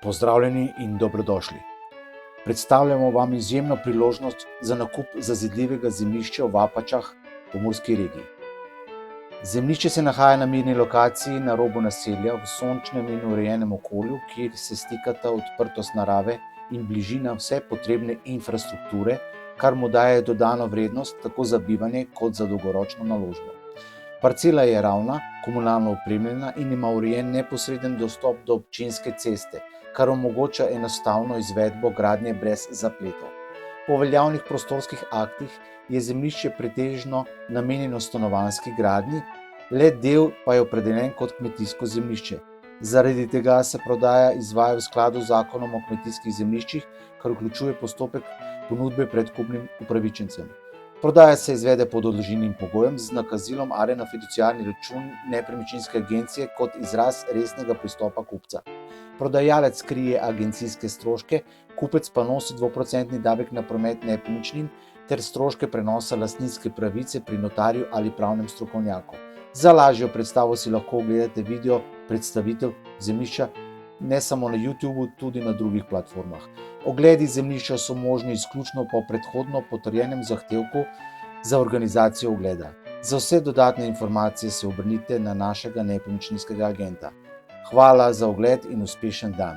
Pozdravljeni in dobrodošli. Predstavljamo vam izjemno priložnost za nakup zazidljivega zemljišča v Apačah, Pomurski regiji. Zemljišče se nahaja na mirni lokaciji na robu naselja v sončnem in urejenem okolju, kjer se stikata odprtost narave in bližina vse potrebne infrastrukture, kar mu daje dodano vrednost tako za bivanje kot za dolgoročno naložbo. Parcela je ravna, komunalno opremljena in ima urejen neposreden dostop do občinske ceste, kar omogoča enostavno izvedbo gradnje brez zapletov. Po veljavnih prostorskih aktih je zemljišče pretežno namenjeno stanovanjski gradnji, le del pa je opredeljen kot kmetijsko zemljišče. Zaradi tega se prodaja izvaja v skladu z zakonom o kmetijskih zemljiščih, kar vključuje postopek ponudbe predkupnim upravičencem. Prodaja se izvede pod odložilnim pogojem z nakazilom ali na fiduciarni račun nepremičninske agencije kot izraz resnega pristopa kupca. Prodajalec krije agencijske stroške, kupec pa nosi 2% davek na promet nepremičnin ter stroške prenosa lastninske pravice pri notarju ali pravnem strokovnjaku. Za lažjo predstavo si lahko ogledate video predstavitev zemljišča ne samo na YouTubeu, tudi na drugih platformah. Ogledi zemljišča so možni izključno po predhodno potrjenem zahtevku za organizacijo ogleda. Za vse dodatne informacije se obrnite na našega nepremičninskega agenta. Hvala za ogled in uspešen dan.